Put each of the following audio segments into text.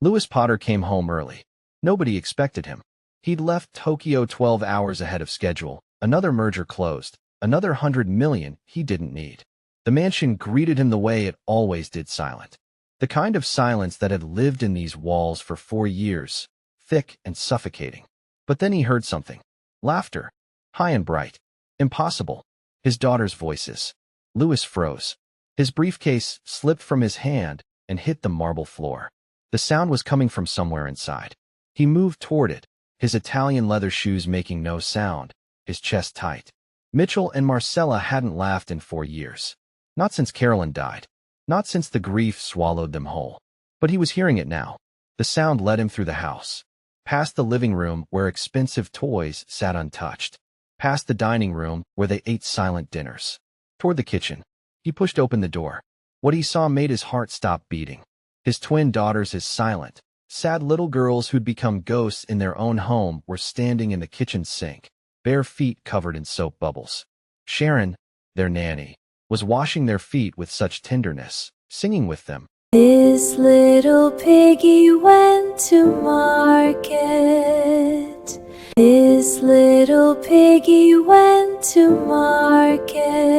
Lewis Potter came home early. Nobody expected him. He'd left Tokyo 12 hours ahead of schedule. Another merger closed. Another 100 million he didn't need. The mansion greeted him the way it always did, silent. The kind of silence that had lived in these walls for 4 years, thick and suffocating. But then he heard something. Laughter. High and bright. Impossible. His daughter's voices. Lewis froze. His briefcase slipped from his hand and hit the marble floor. The sound was coming from somewhere inside. He moved toward it, his Italian leather shoes making no sound, his chest tight. Mitchell and Marcella hadn't laughed in 4 years. Not since Carolyn died. Not since the grief swallowed them whole. But he was hearing it now. The sound led him through the house. Past the living room where expensive toys sat untouched. Past the dining room where they ate silent dinners. Toward the kitchen. He pushed open the door. What he saw made his heart stop beating. His twin daughters, his silent, sad little girls who'd become ghosts in their own home, were standing in the kitchen sink, bare feet covered in soap bubbles. Sharon, their nanny, was washing their feet with such tenderness, singing with them. This little piggy went to market. This little piggy went to market.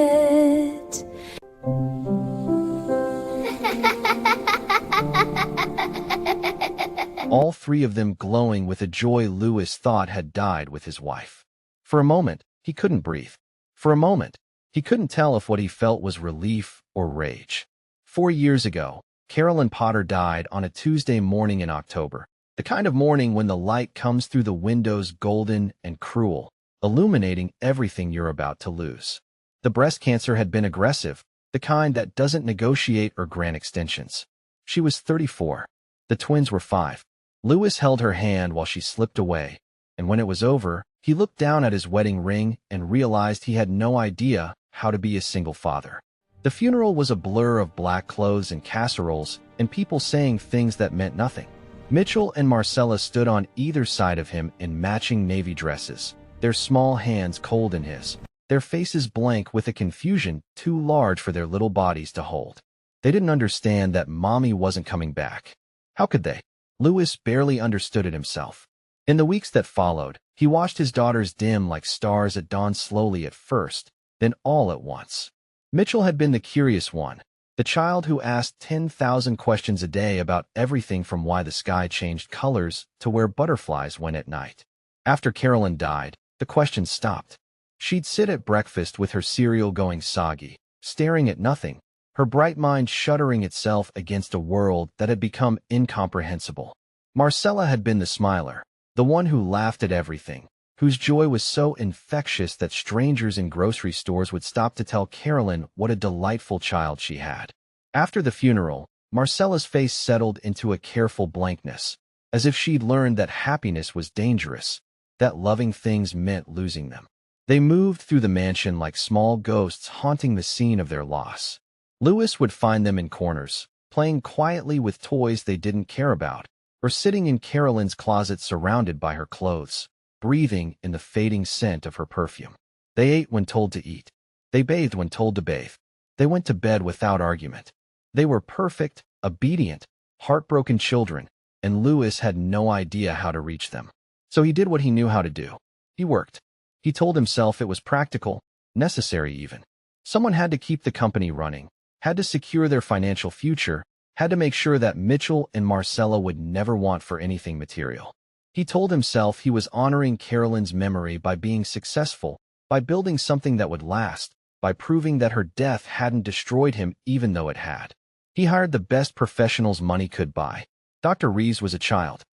All three of them glowing with a joy Lewis thought had died with his wife. For a moment, he couldn't breathe. For a moment, he couldn't tell if what he felt was relief or rage. 4 years ago, Carolyn Potter died on a Tuesday morning in October, the kind of morning when the light comes through the windows golden and cruel, illuminating everything you're about to lose. The breast cancer had been aggressive, the kind that doesn't negotiate or grant extensions. She was 34. The twins were 5. Lewis held her hand while she slipped away, and when it was over, he looked down at his wedding ring and realized he had no idea how to be a single father. The funeral was a blur of black clothes and casseroles and people saying things that meant nothing. Mitchell and Marcella stood on either side of him in matching navy dresses, their small hands cold in his, their faces blank with a confusion too large for their little bodies to hold. They didn't understand that Mommy wasn't coming back. How could they? Lewis barely understood it himself. In the weeks that followed, he watched his daughters dim like stars at dawn, slowly at first, then all at once. Mitchell had been the curious one, the child who asked 10,000 questions a day about everything from why the sky changed colors to where butterflies went at night. After Carolyn died, the questions stopped. She'd sit at breakfast with her cereal going soggy, staring at nothing, her bright mind shuddering itself against a world that had become incomprehensible. Marcella had been the smiler, the one who laughed at everything, whose joy was so infectious that strangers in grocery stores would stop to tell Carolyn what a delightful child she had. After the funeral, Marcella's face settled into a careful blankness, as if she'd learned that happiness was dangerous, that loving things meant losing them. They moved through the mansion like small ghosts haunting the scene of their loss. Lewis would find them in corners, playing quietly with toys they didn't care about, or sitting in Carolyn's closet surrounded by her clothes, breathing in the fading scent of her perfume. They ate when told to eat. They bathed when told to bathe. They went to bed without argument. They were perfect, obedient, heartbroken children, and Lewis had no idea how to reach them. So he did what he knew how to do. He worked. He told himself it was practical, necessary even. Someone had to keep the company running, had to secure their financial future, had to make sure that Mitchell and Marcella would never want for anything material. He told himself he was honoring Carolyn's memory by being successful, by building something that would last, by proving that her death hadn't destroyed him even though it had. He hired the best professionals money could buy. Dr. Reeves was a child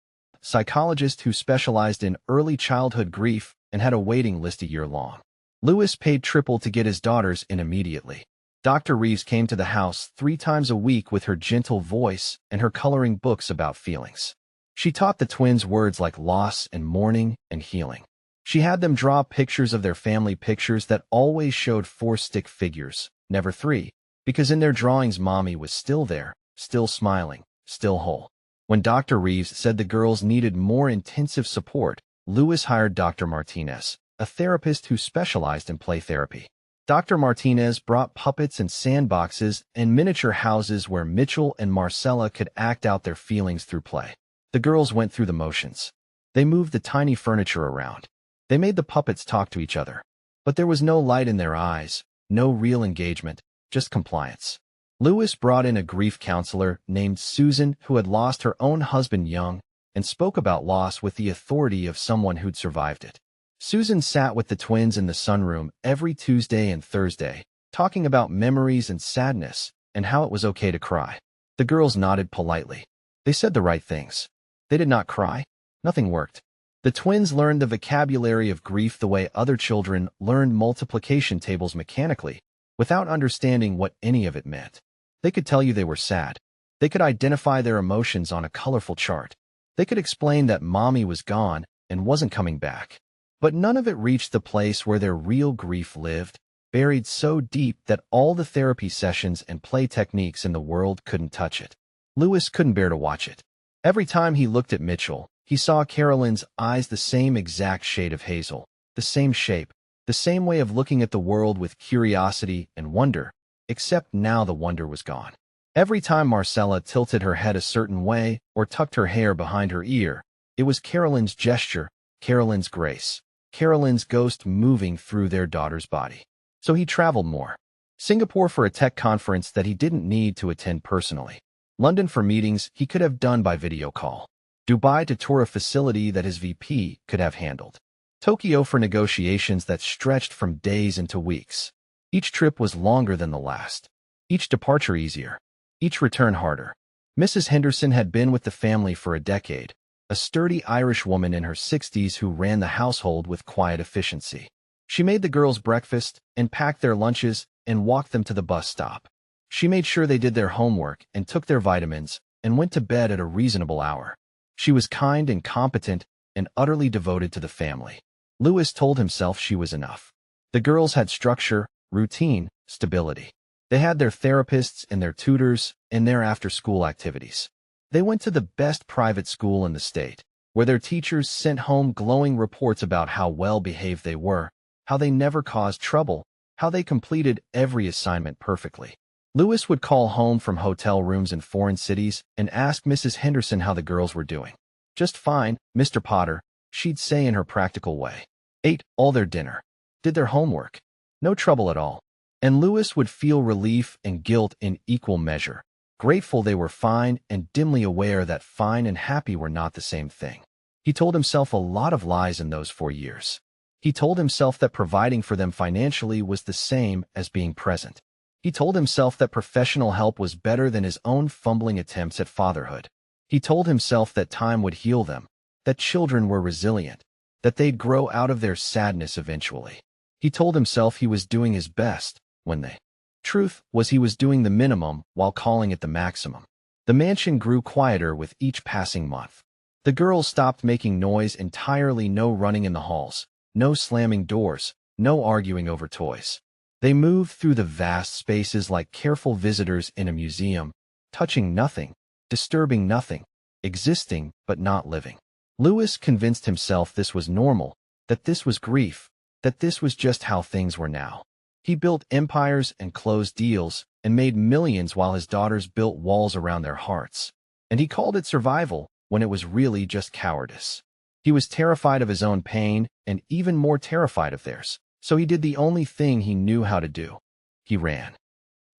psychologist who specialized in early childhood grief and had a waiting list a year long. Lewis paid triple to get his daughters in immediately. Dr. Reeves came to the house 3 times a week with her gentle voice and her coloring books about feelings. She taught the twins words like loss and mourning and healing. She had them draw pictures of their family pictures that always showed 4 stick figures, never 3, because in their drawings Mommy was still there, still smiling, still whole. When Dr. Reeves said the girls needed more intensive support, Lewis hired Dr. Martinez, a therapist who specialized in play therapy. Dr. Martinez brought puppets and sandboxes and miniature houses where Mitchell and Marcella could act out their feelings through play. The girls went through the motions. They moved the tiny furniture around. They made the puppets talk to each other. But there was no light in their eyes, no real engagement, just compliance. Lewis brought in a grief counselor named Susan who had lost her own husband young and spoke about loss with the authority of someone who'd survived it. Susan sat with the twins in the sunroom every Tuesday and Thursday, talking about memories and sadness and how it was okay to cry. The girls nodded politely. They said the right things. They did not cry. Nothing worked. The twins learned the vocabulary of grief the way other children learned multiplication tables mechanically, without understanding what any of it meant. They could tell you they were sad. They could identify their emotions on a colorful chart. They could explain that mommy was gone and wasn't coming back. But none of it reached the place where their real grief lived, buried so deep that all the therapy sessions and play techniques in the world couldn't touch it. Lewis couldn't bear to watch it. Every time he looked at Mitchell, he saw Carolyn's eyes the same exact shade of hazel, the same shape, the same way of looking at the world with curiosity and wonder, except now the wonder was gone. Every time Marcella tilted her head a certain way or tucked her hair behind her ear, it was Carolyn's gesture, Carolyn's grace, Carolyn's ghost moving through their daughter's body. So he traveled more. Singapore for a tech conference that he didn't need to attend personally. London for meetings he could have done by video call. Dubai to tour a facility that his VP could have handled. Tokyo for negotiations that stretched from days into weeks. Each trip was longer than the last. Each departure easier. Each return harder. Mrs. Henderson had been with the family for a decade, a sturdy Irish woman in her 60s who ran the household with quiet efficiency. She made the girls breakfast and packed their lunches and walked them to the bus stop. She made sure they did their homework and took their vitamins and went to bed at a reasonable hour. She was kind and competent and utterly devoted to the family. Lewis told himself she was enough. The girls had structure, routine, stability. They had their therapists and their tutors and their after-school activities. They went to the best private school in the state, where their teachers sent home glowing reports about how well-behaved they were, how they never caused trouble, how they completed every assignment perfectly. Lewis would call home from hotel rooms in foreign cities and ask Mrs. Henderson how the girls were doing. Just fine, Mr. Potter, she'd say in her practical way. Ate all their dinner. Did their homework. No trouble at all. And Lewis would feel relief and guilt in equal measure, grateful they were fine and dimly aware that fine and happy were not the same thing. He told himself a lot of lies in those 4 years. He told himself that providing for them financially was the same as being present. He told himself that professional help was better than his own fumbling attempts at fatherhood. He told himself that time would heal them, that children were resilient, that they'd grow out of their sadness eventually. He told himself he was doing his best when they. Truth was he was doing the minimum while calling it the maximum. The mansion grew quieter with each passing month. The girls stopped making noise entirely, no running in the halls, no slamming doors, no arguing over toys. They moved through the vast spaces like careful visitors in a museum, touching nothing, disturbing nothing, existing but not living. Lewis convinced himself this was normal, that this was grief, that this was just how things were now. He built empires and closed deals and made millions while his daughters built walls around their hearts. And he called it survival when it was really just cowardice. He was terrified of his own pain and even more terrified of theirs. So he did the only thing he knew how to do. He ran.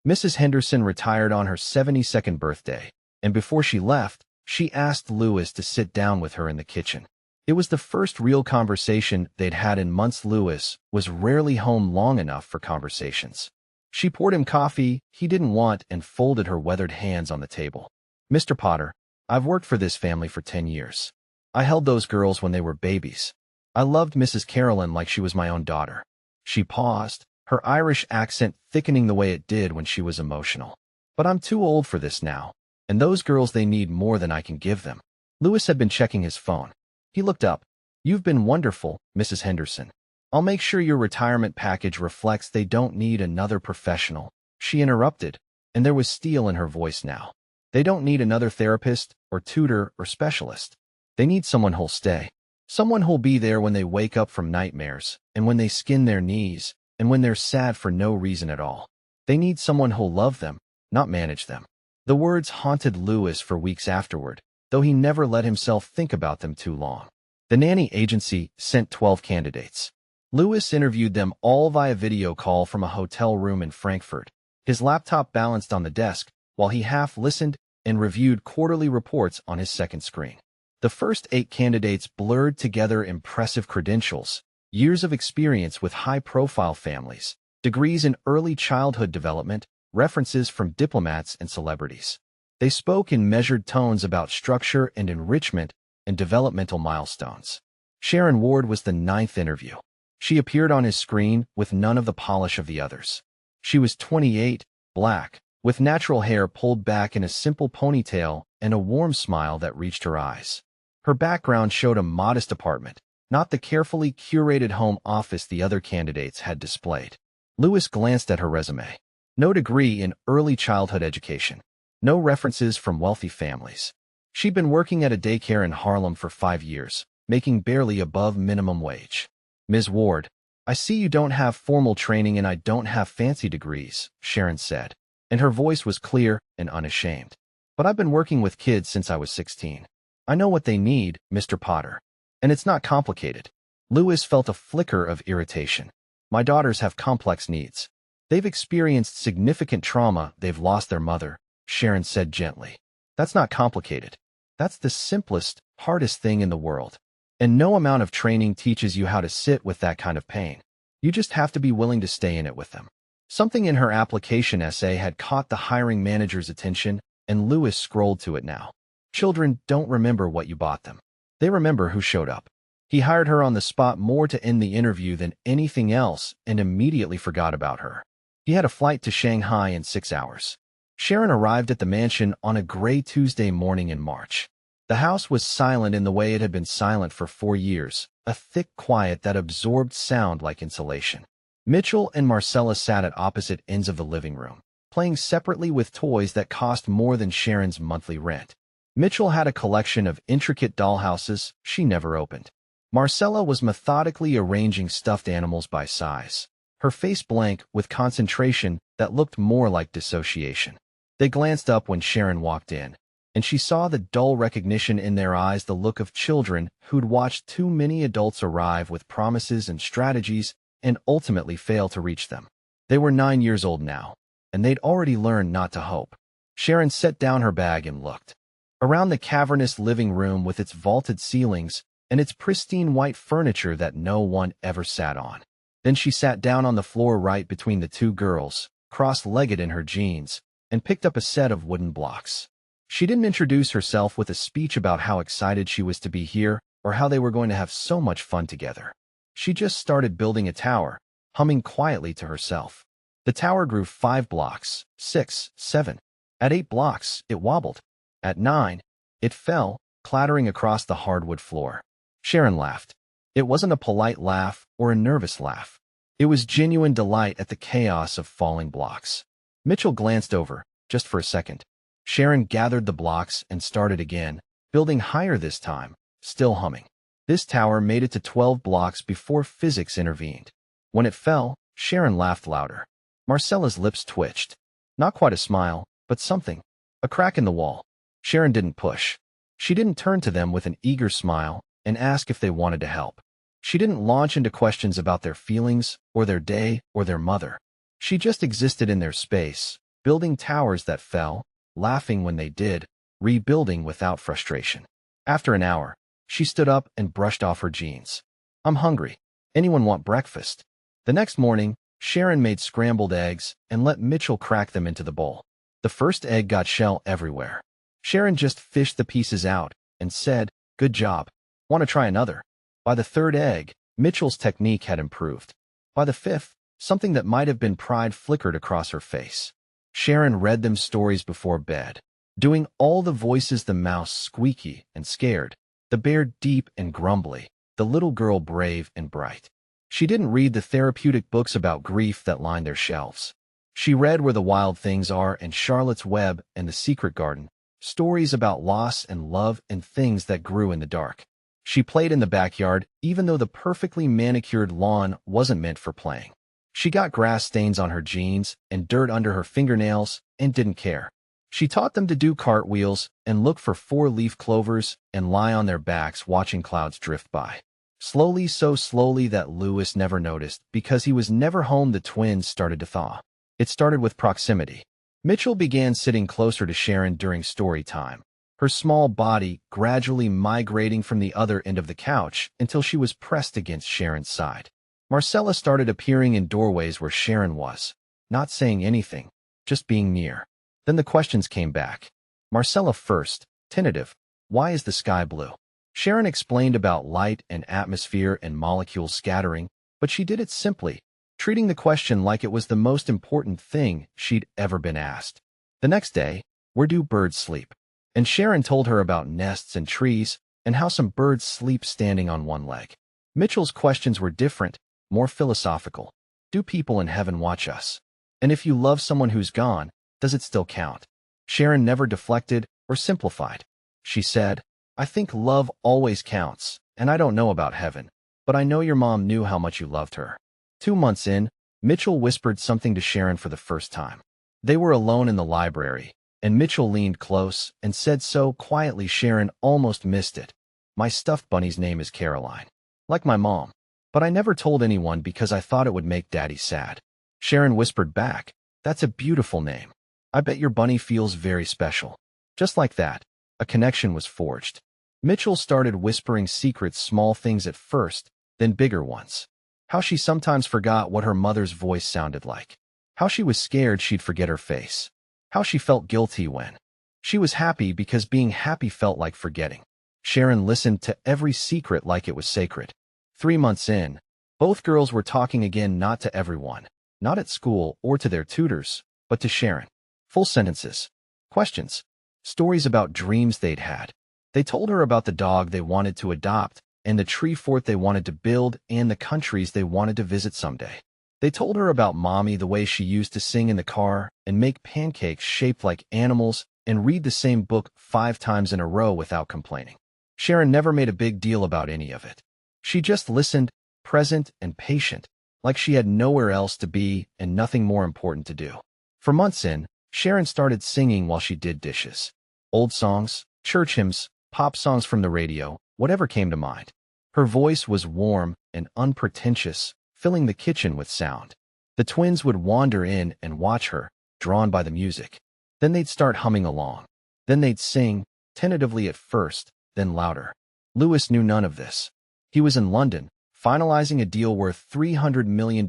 Mrs. Henderson retired on her 72nd birthday, and before she left, she asked Lewis to sit down with her in the kitchen. It was the first real conversation they'd had in months. Lewis was rarely home long enough for conversations. She poured him coffee he didn't want and folded her weathered hands on the table. Mr. Potter, I've worked for this family for 10 years. I held those girls when they were babies. I loved Mrs. Carolyn like she was my own daughter. She paused, her Irish accent thickening the way it did when she was emotional. But I'm too old for this now, and those girls, they need more than I can give them. Lewis had been checking his phone. He looked up. You've been wonderful, Mrs. Henderson. I'll make sure your retirement package reflects they don't need another professional. She interrupted, and there was steel in her voice now. They don't need another therapist or tutor or specialist. They need someone who'll stay. Someone who'll be there when they wake up from nightmares and when they skin their knees and when they're sad for no reason at all. They need someone who'll love them, not manage them. The words haunted Lewis for weeks afterward, though he never let himself think about them too long. The nanny agency sent 12 candidates. Lewis interviewed them all via video call from a hotel room in Frankfurt, his laptop balanced on the desk, while he half-listened and reviewed quarterly reports on his second screen. The first 8 candidates blurred together impressive credentials, years of experience with high-profile families, degrees in early childhood development, references from diplomats and celebrities. They spoke in measured tones about structure and enrichment and developmental milestones. Sharon Ward was the 9th interview. She appeared on his screen with none of the polish of the others. She was 28, black, with natural hair pulled back in a simple ponytail and a warm smile that reached her eyes. Her background showed a modest apartment, not the carefully curated home office the other candidates had displayed. Lewis glanced at her resume. No degree in early childhood education. No references from wealthy families. She'd been working at a daycare in Harlem for 5 years, making barely above minimum wage. "Ms. Ward, I see you don't have formal training and I don't have fancy degrees," Sharon said, and her voice was clear and unashamed. "But I've been working with kids since I was 16. I know what they need, Mr. Potter. And it's not complicated." Lewis felt a flicker of irritation. "My daughters have complex needs. They've experienced significant trauma, they've lost their mother," Sharon said gently. "That's not complicated. That's the simplest, hardest thing in the world. And no amount of training teaches you how to sit with that kind of pain. You just have to be willing to stay in it with them." Something in her application essay had caught the hiring manager's attention, and Lewis scrolled to it now. Children don't remember what you bought them. They remember who showed up. He hired her on the spot more to end the interview than anything else and immediately forgot about her. He had a flight to Shanghai in 6 hours. Sharon arrived at the mansion on a gray Tuesday morning in March. The house was silent in the way it had been silent for 4 years, a thick quiet that absorbed sound like insulation. Mitchell and Marcella sat at opposite ends of the living room, playing separately with toys that cost more than Sharon's monthly rent. Mitchell had a collection of intricate dollhouses she never opened. Marcella was methodically arranging stuffed animals by size, her face blank with concentration that looked more like dissociation. They glanced up when Sharon walked in, and she saw the dull recognition in their eyes, the look of children who'd watched too many adults arrive with promises and strategies and ultimately fail to reach them. They were 9 years old now, and they'd already learned not to hope. Sharon set down her bag and looked. Around the cavernous living room with its vaulted ceilings and its pristine white furniture that no one ever sat on. Then she sat down on the floor right between the 2 girls, cross-legged in her jeans, and picked up a set of wooden blocks. She didn't introduce herself with a speech about how excited she was to be here or how they were going to have so much fun together. She just started building a tower, humming quietly to herself. The tower grew 5 blocks, 6, 7. At 8 blocks, it wobbled. At 9, it fell, clattering across the hardwood floor. Sharon laughed. It wasn't a polite laugh or a nervous laugh. It was genuine delight at the chaos of falling blocks. Mitchell glanced over, just for a second. Sharon gathered the blocks and started again, building higher this time, still humming. This tower made it to 12 blocks before physics intervened. When it fell, Sharon laughed louder. Marcella's lips twitched. Not quite a smile, but something. A crack in the wall. Sharon didn't push. She didn't turn to them with an eager smile and ask if they wanted to help. She didn't launch into questions about their feelings or their day or their mother. She just existed in their space, building towers that fell, laughing when they did, rebuilding without frustration. After an hour, she stood up and brushed off her jeans. "I'm hungry. Anyone want breakfast?" The next morning, Sharon made scrambled eggs and let Mitchell crack them into the bowl. The first egg got shell everywhere. Sharon just fished the pieces out and said, "Good job. Want to try another?" By the third egg, Mitchell's technique had improved. By the fifth, something that might have been pride flickered across her face. Sharon read them stories before bed, doing all the voices: the mouse squeaky and scared, the bear deep and grumbly, the little girl brave and bright. She didn't read the therapeutic books about grief that lined their shelves. She read Where the Wild Things Are and Charlotte's Web and The Secret Garden, stories about loss and love and things that grew in the dark. She played in the backyard, even though the perfectly manicured lawn wasn't meant for playing. She got grass stains on her jeans and dirt under her fingernails and didn't care. She taught them to do cartwheels and look for four-leaf clovers and lie on their backs watching clouds drift by. Slowly, so slowly that Louis never noticed because he was never home, the twins started to thaw. It started with proximity. Mitchell began sitting closer to Sharon during story time, her small body gradually migrating from the other end of the couch until she was pressed against Sharon's side. Marcella started appearing in doorways where Sharon was, not saying anything, just being near. Then the questions came back. Marcella first, tentative. Why is the sky blue? Sharon explained about light and atmosphere and molecules scattering, but she did it simply, treating the question like it was the most important thing she'd ever been asked. The next day, where do birds sleep? And Sharon told her about nests and trees and how some birds sleep standing on one leg. Mitchell's questions were different, more philosophical. Do people in heaven watch us? And if you love someone who's gone, does it still count? Sharon never deflected or simplified. She said, I think love always counts, and I don't know about heaven, but I know your mom knew how much you loved her. 2 months in, Mitchell whispered something to Sharon for the first time. They were alone in the library, and Mitchell leaned close and said so quietly Sharon almost missed it. My stuffed bunny's name is Caroline. Like my mom. But I never told anyone because I thought it would make Daddy sad. Sharon whispered back, that's a beautiful name. I bet your bunny feels very special. Just like that, a connection was forged. Mitchell started whispering secrets, small things at first, then bigger ones. How she sometimes forgot what her mother's voice sounded like. How she was scared she'd forget her face. How she felt guilty when she was happy because being happy felt like forgetting. Sharon listened to every secret like it was sacred. 3 months in, both girls were talking again, not to everyone, not at school or to their tutors, but to Sharon. Full sentences, questions, stories about dreams they'd had. They told her about the dog they wanted to adopt and the tree fort they wanted to build and the countries they wanted to visit someday. They told her about Mommy, the way she used to sing in the car and make pancakes shaped like animals and read the same book 5 times in a row without complaining. Sharon never made a big deal about any of it. She just listened, present and patient, like she had nowhere else to be and nothing more important to do. For months in, Sharon started singing while she did dishes. Old songs, church hymns, pop songs from the radio, whatever came to mind. Her voice was warm and unpretentious, filling the kitchen with sound. The twins would wander in and watch her, drawn by the music. Then they'd start humming along. Then they'd sing, tentatively at first, then louder. Louis knew none of this. He was in London, finalizing a deal worth $300 million,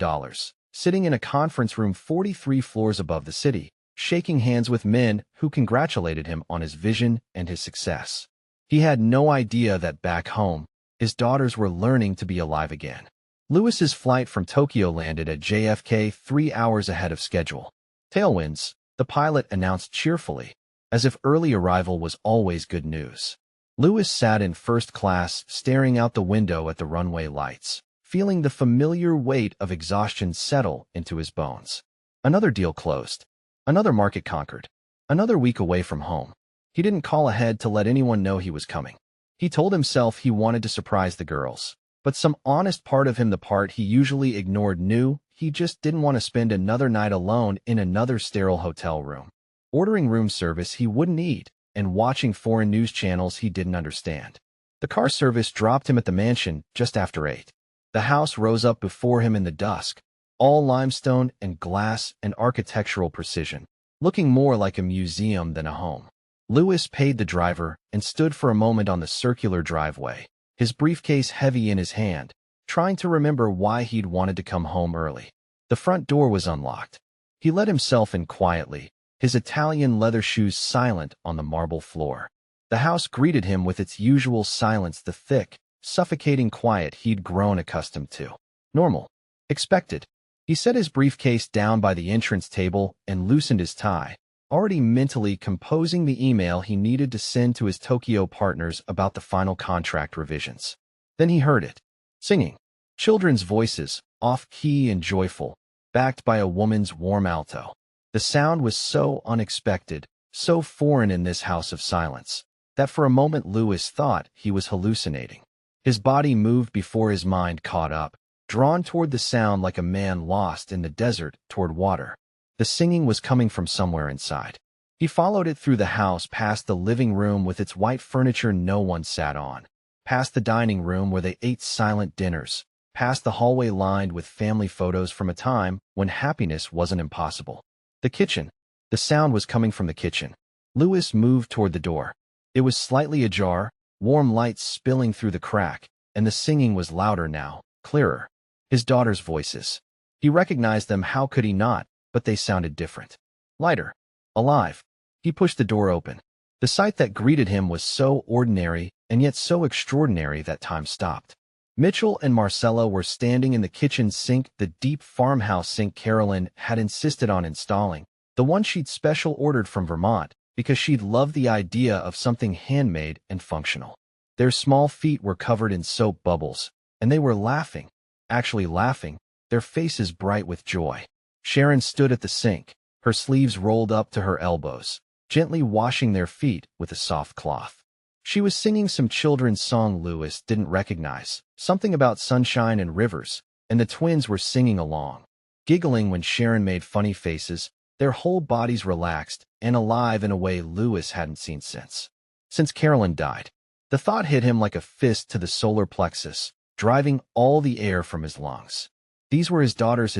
sitting in a conference room 43 floors above the city, shaking hands with men who congratulated him on his vision and his success. He had no idea that back home, his daughters were learning to be alive again. Louis's flight from Tokyo landed at JFK 3 hours ahead of schedule. Tailwinds, the pilot announced cheerfully, as if early arrival was always good news. Louis sat in first class, staring out the window at the runway lights, feeling the familiar weight of exhaustion settle into his bones. Another deal closed. Another market conquered. Another week away from home. He didn't call ahead to let anyone know he was coming. He told himself he wanted to surprise the girls, but some honest part of him, the part he usually ignored, knew he just didn't want to spend another night alone in another sterile hotel room, ordering room service he wouldn't eat and watching foreign news channels he didn't understand. The car service dropped him at the mansion just after 8. The house rose up before him in the dusk, all limestone and glass and architectural precision, looking more like a museum than a home. Louis paid the driver and stood for a moment on the circular driveway, his briefcase heavy in his hand, trying to remember why he'd wanted to come home early. The front door was unlocked. He let himself in quietly, his Italian leather shoes silent on the marble floor. The house greeted him with its usual silence, the thick, suffocating quiet he'd grown accustomed to. Normal. Expected. He set his briefcase down by the entrance table and loosened his tie, already mentally composing the email he needed to send to his Tokyo partners about the final contract revisions. Then he heard it. Singing. Children's voices, off-key and joyful, backed by a woman's warm alto. The sound was so unexpected, so foreign in this house of silence, that for a moment Louis thought he was hallucinating. His body moved before his mind caught up, drawn toward the sound like a man lost in the desert toward water. The singing was coming from somewhere inside. He followed it through the house, past the living room with its white furniture no one sat on, past the dining room where they ate silent dinners, past the hallway lined with family photos from a time when happiness wasn't impossible. The kitchen. The sound was coming from the kitchen. Louis moved toward the door. It was slightly ajar, warm light spilling through the crack, and the singing was louder now, clearer. His daughter's voices. He recognized them, how could he not, but they sounded different. Lighter. Alive. He pushed the door open. The sight that greeted him was so ordinary and yet so extraordinary that time stopped. Mitchell and Marcella were standing in the kitchen sink, the deep farmhouse sink Carolyn had insisted on installing, the one she'd special ordered from Vermont because she'd loved the idea of something handmade and functional. Their small feet were covered in soap bubbles, and they were laughing, actually laughing, their faces bright with joy. Sharon stood at the sink, her sleeves rolled up to her elbows, gently washing their feet with a soft cloth. She was singing some children's song Louis didn't recognize, something about sunshine and rivers, and the twins were singing along, giggling when Sharon made funny faces, their whole bodies relaxed and alive in a way Louis hadn't seen since Carolyn died. The thought hit him like a fist to the solar plexus, driving all the air from his lungs. These were his daughters,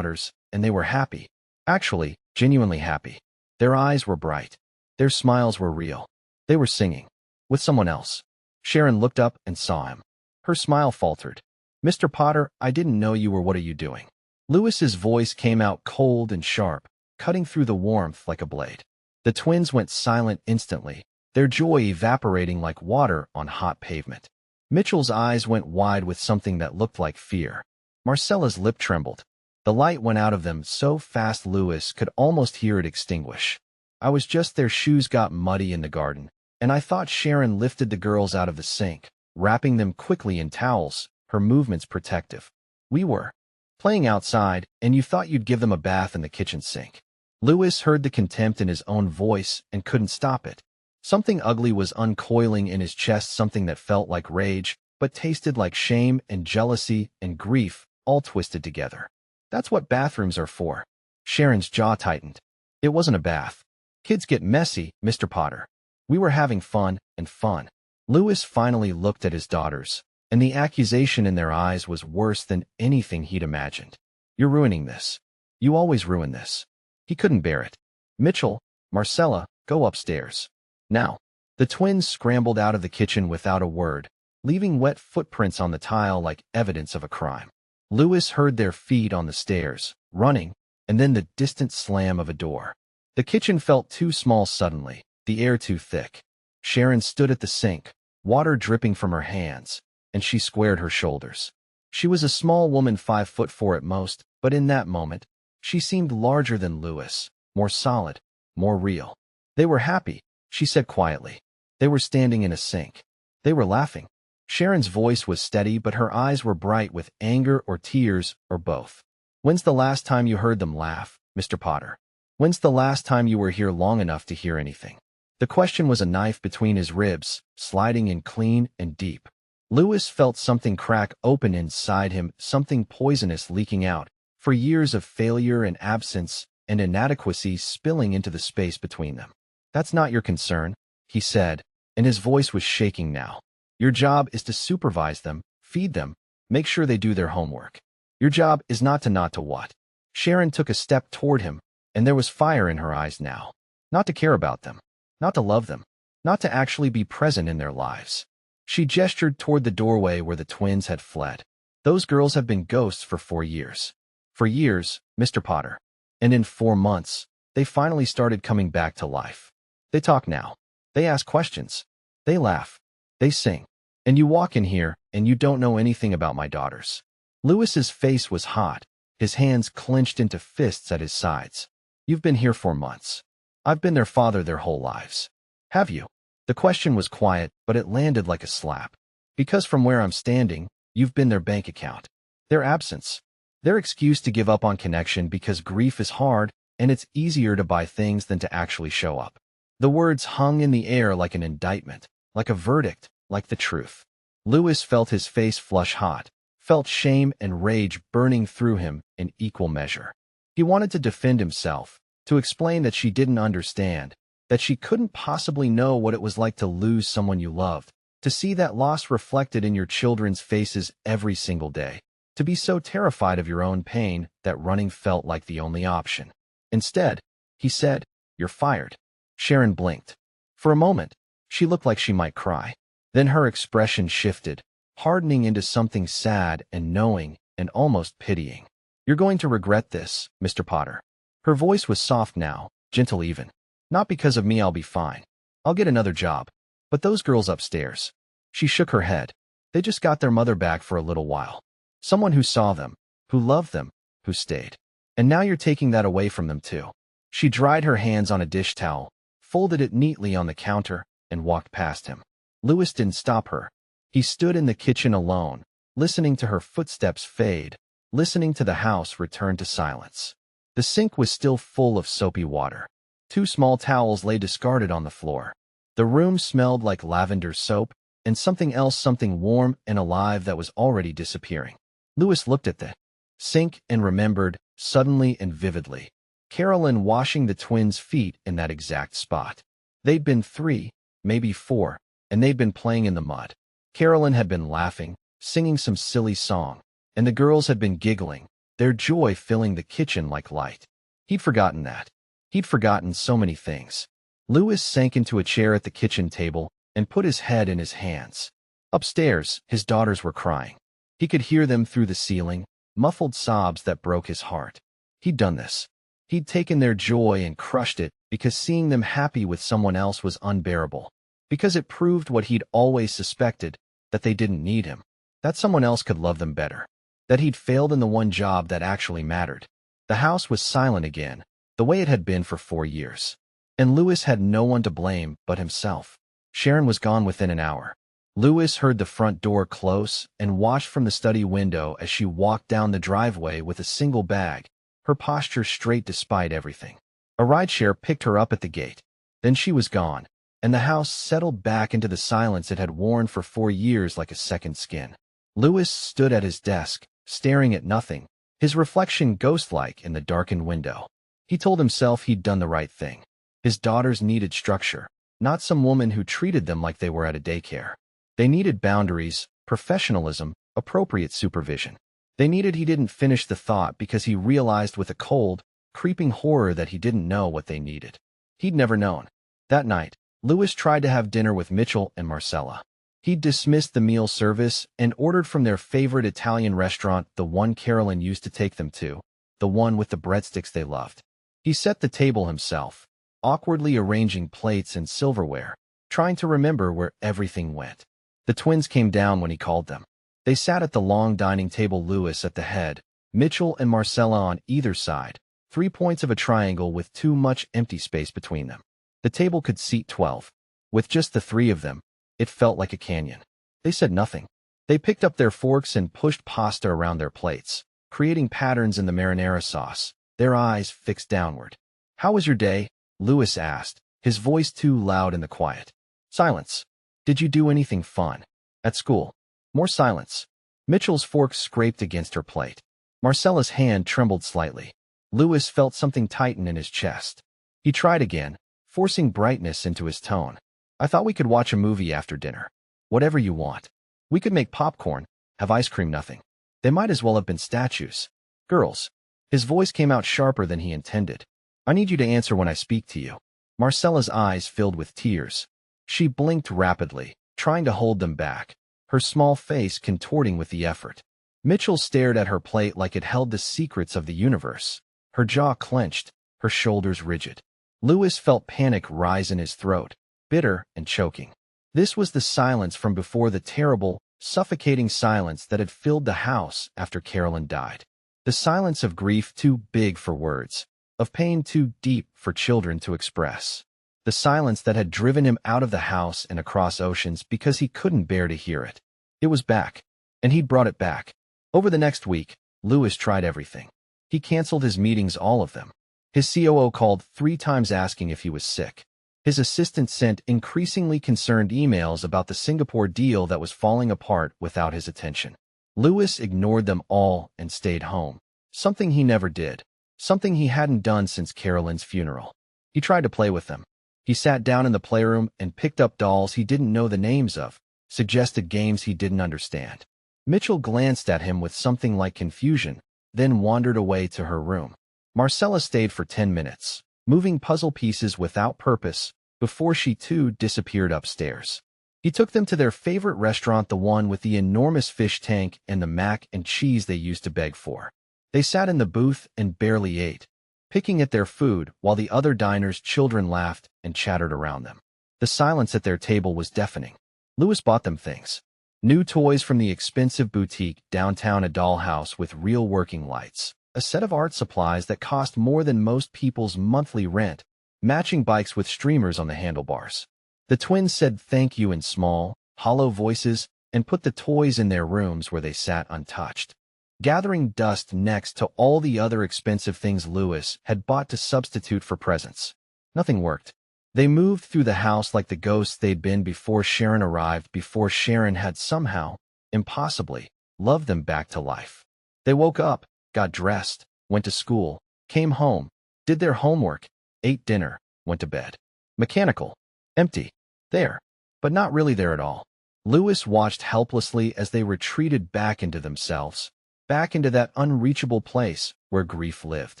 and they were happy. Actually, genuinely happy. Their eyes were bright. Their smiles were real. They were singing. With someone else. Sharon looked up and saw him. Her smile faltered. "Mr. Potter, I didn't know you were. What are you doing?" Louis's voice came out cold and sharp, cutting through the warmth like a blade. The twins went silent instantly, their joy evaporating like water on hot pavement. Mitchell's eyes went wide with something that looked like fear. Marcella's lip trembled. The light went out of them so fast Louis could almost hear it extinguish. Their shoes got muddy in the garden, and I thought Sharon lifted the girls out of the sink, wrapping them quickly in towels, her movements protective. "We were playing outside, and you thought you'd give them a bath in the kitchen sink." Louis heard the contempt in his own voice and couldn't stop it. Something ugly was uncoiling in his chest, something that felt like rage, but tasted like shame and jealousy and grief, all twisted together. "That's what bathrooms are for." Sharon's jaw tightened. "It wasn't a bath. Kids get messy, Mr. Potter. We were having fun, and fun." Louis finally looked at his daughters, and the accusation in their eyes was worse than anything he'd imagined. "You're ruining this. You always ruin this." He couldn't bear it. "Mitchell, Marcella, go upstairs. Now." The twins scrambled out of the kitchen without a word, leaving wet footprints on the tile like evidence of a crime. Louis heard their feet on the stairs, running, and then the distant slam of a door. The kitchen felt too small suddenly, the air too thick. Sharon stood at the sink, water dripping from her hands, and she squared her shoulders. She was a small woman, 5'4" at most, but in that moment, she seemed larger than Louis, more solid, more real. "They were happy," she said quietly. "They were standing in a sink. They were laughing." Sharon's voice was steady, but her eyes were bright with anger or tears or both. "When's the last time you heard them laugh, Mr. Potter? When's the last time you were here long enough to hear anything?" The question was a knife between his ribs, sliding in clean and deep. Louis felt something crack open inside him, something poisonous leaking out, for years of failure and absence and inadequacy spilling into the space between them. "That's not your concern," he said, and his voice was shaking now. "Your job is to supervise them, feed them, make sure they do their homework. Your job is not to what?" Sharon took a step toward him, and there was fire in her eyes now. Not to care about them, not to love them, not to actually be present in their lives. She gestured toward the doorway where the twins had fled. "Those girls have been ghosts for 4 years. For years, Mr. Potter. And in 4 months, they finally started coming back to life. They talk now. They ask questions. They laugh. They sing. And you walk in here, and you don't know anything about my daughters." Louis's face was hot, his hands clenched into fists at his sides. "You've been here 4 months. I've been their father their whole lives. Have you?" The question was quiet, but it landed like a slap. "Because from where I'm standing, you've been their bank account. Their absence. Their excuse to give up on connection because grief is hard, and it's easier to buy things than to actually show up." The words hung in the air like an indictment, like a verdict, like the truth. Louis felt his face flush hot, felt shame and rage burning through him in equal measure. He wanted to defend himself, to explain that she didn't understand, that she couldn't possibly know what it was like to lose someone you loved, to see that loss reflected in your children's faces every single day, to be so terrified of your own pain that running felt like the only option. Instead, he said, "You're fired." Sharon blinked. For a moment, she looked like she might cry. Then her expression shifted, hardening into something sad and knowing and almost pitying. "You're going to regret this, Mr. Potter." Her voice was soft now, gentle even. "Not because of me, I'll be fine. I'll get another job. But those girls upstairs." She shook her head. "They just got their mother back for a little while. Someone who saw them, who loved them, who stayed. And now you're taking that away from them too." She dried her hands on a dish towel, folded it neatly on the counter, and walked past him. Louis didn't stop her. He stood in the kitchen alone, listening to her footsteps fade, listening to the house return to silence. The sink was still full of soapy water. 2 small towels lay discarded on the floor. The room smelled like lavender soap, and something warm and alive that was already disappearing. Louis looked at the sink and remembered, suddenly and vividly, Carolyn washing the twins' feet in that exact spot. They'd been 3, maybe 4, and they'd been playing in the mud. Carolyn had been laughing, singing some silly song, and the girls had been giggling, their joy filling the kitchen like light. He'd forgotten that. He'd forgotten so many things. Louis sank into a chair at the kitchen table and put his head in his hands. Upstairs, his daughters were crying. He could hear them through the ceiling, muffled sobs that broke his heart. He'd done this. He'd taken their joy and crushed it because seeing them happy with someone else was unbearable. Because it proved what he'd always suspected, that they didn't need him. That someone else could love them better. That he'd failed in the one job that actually mattered. The house was silent again, the way it had been for 4 years. And Louis had no one to blame but himself. Sharon was gone within an hour. Louis heard the front door close and watched from the study window as she walked down the driveway with a single bag, her posture straight despite everything. A rideshare picked her up at the gate. Then she was gone, and the house settled back into the silence it had worn for 4 years like a second skin. Louis stood at his desk, staring at nothing, his reflection ghost-like in the darkened window. He told himself he'd done the right thing. His daughters needed structure, not some woman who treated them like they were at a daycare. They needed boundaries, professionalism, appropriate supervision. They needed he didn't finish the thought because he realized with a cold, creeping horror that he didn't know what they needed. He'd never known. That night, Louis tried to have dinner with Mitchell and Marcella. He'd dismissed the meal service and ordered from their favorite Italian restaurant, the one Carolyn used to take them to, the one with the breadsticks they loved. He set the table himself, awkwardly arranging plates and silverware, trying to remember where everything went. The twins came down when he called them. They sat at the long dining table, Louis at the head, Mitchell and Marcella on either side, 3 points of a triangle with too much empty space between them. The table could seat 12. With just the 3 of them, it felt like a canyon. They said nothing. They picked up their forks and pushed pasta around their plates, creating patterns in the marinara sauce, their eyes fixed downward. "How was your day?" Louis asked, his voice too loud in the quiet. Silence. "Did you do anything fun? At school?" More silence. Mitchell's fork scraped against her plate. Marcella's hand trembled slightly. Louis felt something tighten in his chest. He tried again, forcing brightness into his tone. "I thought we could watch a movie after dinner. Whatever you want. We could make popcorn, have ice cream, nothing. They might as well have been statues. Girls." His voice came out sharper than he intended. "I need you to answer when I speak to you." Marcella's eyes filled with tears. She blinked rapidly, trying to hold them back, her small face contorting with the effort. Mitchell stared at her plate like it held the secrets of the universe, her jaw clenched, her shoulders rigid. Louis felt panic rise in his throat, bitter and choking. This was the silence from before, the terrible, suffocating silence that had filled the house after Carolyn died. The silence of grief too big for words, of pain too deep for children to express. The silence that had driven him out of the house and across oceans because he couldn't bear to hear it. It was back, and he'd brought it back. Over the next week, Louis tried everything. He canceled his meetings, all of them. His COO called 3 times asking if he was sick. His assistant sent increasingly concerned emails about the Singapore deal that was falling apart without his attention. Louis ignored them all and stayed home. Something he never did. Something he hadn't done since Carolyn's funeral. He tried to play with them. He sat down in the playroom and picked up dolls he didn't know the names of, suggested games he didn't understand. Mitchell glanced at him with something like confusion, then wandered away to her room. Marcella stayed for 10 minutes, moving puzzle pieces without purpose, before she too disappeared upstairs. He took them to their favorite restaurant, the one with the enormous fish tank and the mac and cheese they used to beg for. They sat in the booth and barely ate, picking at their food while the other diners' children laughed and chattered around them. The silence at their table was deafening. Louis bought them things. New toys from the expensive boutique downtown, a dollhouse with real working lights, a set of art supplies that cost more than most people's monthly rent, matching bikes with streamers on the handlebars. The twins said thank you in small, hollow voices and put the toys in their rooms where they sat untouched, gathering dust next to all the other expensive things Louis had bought to substitute for presents. Nothing worked. They moved through the house like the ghosts they'd been before Sharon arrived, before Sharon had somehow, impossibly, loved them back to life. They woke up, got dressed, went to school, came home, did their homework, ate dinner, went to bed. Mechanical. Empty. There. But not really there at all. Louis watched helplessly as they retreated back into themselves, back into that unreachable place where grief lived.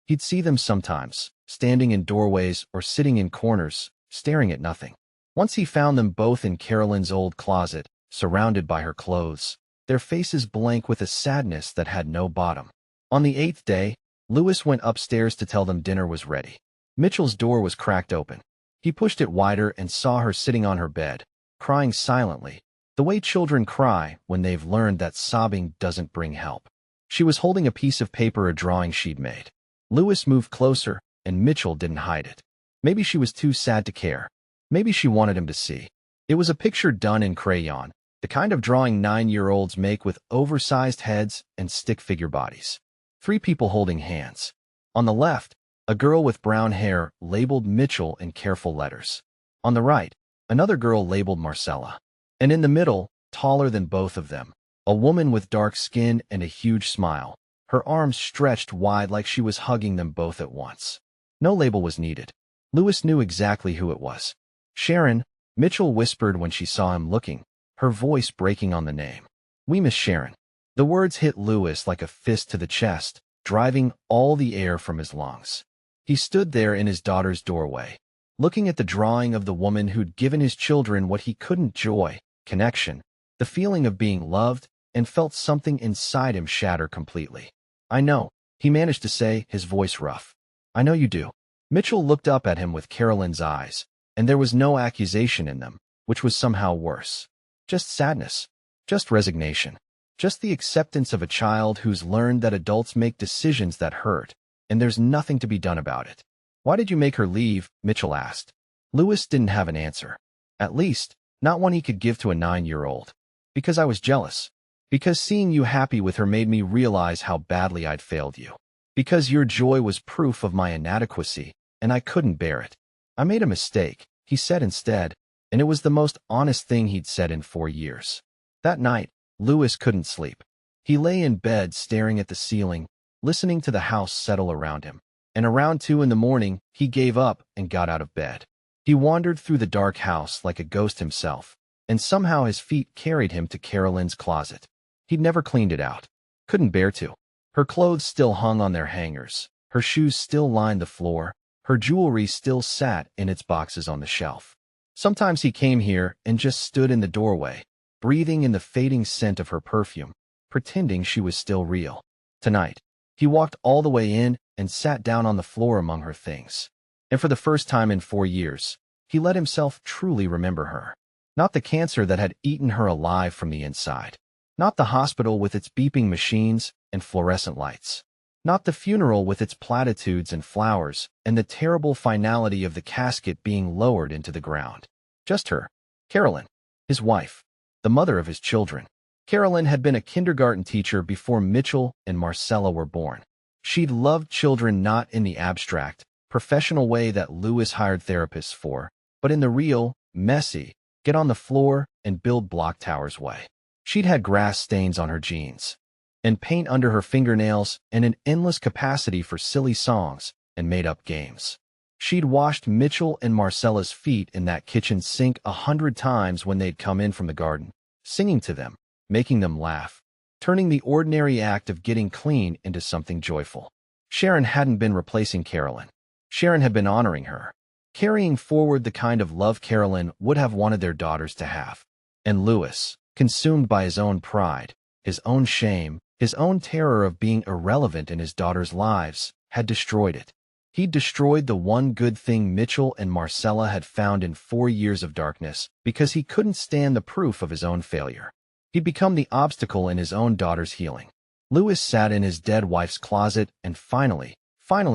He'd see them sometimes, standing in doorways or sitting in corners, staring at nothing. Once he found them both in Carolyn's old closet, surrounded by her clothes, their faces blank with a sadness that had no bottom. On the 8th day, Louis went upstairs to tell them dinner was ready. Mitchell's door was cracked open. He pushed it wider and saw her sitting on her bed, crying silently, the way children cry when they've learned that sobbing doesn't bring help. She was holding a piece of paper, a drawing she'd made. Louis moved closer, and Mitchell didn't hide it. Maybe she was too sad to care. Maybe she wanted him to see. It was a picture done in crayon, the kind of drawing 9-year-olds make with oversized heads and stick figure bodies. 3 people holding hands. On the left, a girl with brown hair labeled Mitchell in careful letters. On the right, another girl labeled Marcella. And in the middle, taller than both of them, a woman with dark skin and a huge smile, her arms stretched wide like she was hugging them both at once. No label was needed. Louis knew exactly who it was. Sharon, Mitchell whispered when she saw him looking, her voice breaking on the name. We miss Sharon. The words hit Louis like a fist to the chest, driving all the air from his lungs. He stood there in his daughter's doorway, looking at the drawing of the woman who'd given his children what he couldn't: joy, connection, the feeling of being loved, and felt something inside him shatter completely. I know, he managed to say, his voice rough. I know you do. Mitchell looked up at him with Carolyn's eyes, and there was no accusation in them, which was somehow worse. Just sadness. Just resignation. Just the acceptance of a child who's learned that adults make decisions that hurt, and there's nothing to be done about it. Why did you make her leave? Mitchell asked. Louis didn't have an answer. At least, not one he could give to a 9-year-old. Because I was jealous. Because seeing you happy with her made me realize how badly I'd failed you. Because your joy was proof of my inadequacy, and I couldn't bear it. I made a mistake, he said instead, and it was the most honest thing he'd said in 4 years. That night, Louis couldn't sleep. He lay in bed staring at the ceiling, listening to the house settle around him. And around 2 in the morning, he gave up and got out of bed. He wandered through the dark house like a ghost himself, and somehow his feet carried him to Carolyn's closet. He'd never cleaned it out. Couldn't bear to. Her clothes still hung on their hangers. Her shoes still lined the floor. Her jewelry still sat in its boxes on the shelf. Sometimes he came here and just stood in the doorway, breathing in the fading scent of her perfume, pretending she was still real. Tonight, he walked all the way in and sat down on the floor among her things. And for the first time in 4 years, he let himself truly remember her. Not the cancer that had eaten her alive from the inside. Not the hospital with its beeping machines and fluorescent lights. Not the funeral with its platitudes and flowers and the terrible finality of the casket being lowered into the ground. Just her. Carolyn. His wife. The mother of his children. Carolyn had been a kindergarten teacher before Mitchell and Marcella were born. She'd loved children not in the abstract, professional way that Louis hired therapists for, but in the real, messy, get on the floor and build block towers way. She'd had grass stains on her jeans, and paint under her fingernails, and an endless capacity for silly songs and made-up games. She'd washed Mitchell and Marcella's feet in that kitchen sink 100 times when they'd come in from the garden, singing to them, making them laugh, turning the ordinary act of getting clean into something joyful. Sharon hadn't been replacing Carolyn. Sharon had been honoring her, carrying forward the kind of love Carolyn would have wanted their daughters to have. And Louis, consumed by his own pride, his own shame, his own terror of being irrelevant in his daughters' lives, had destroyed it. He'd destroyed the one good thing Mitchell and Marcella had found in 4 years of darkness because he couldn't stand the proof of his own failure. He'd become the obstacle in his own daughter's healing. Louis sat in his dead wife's closet and finally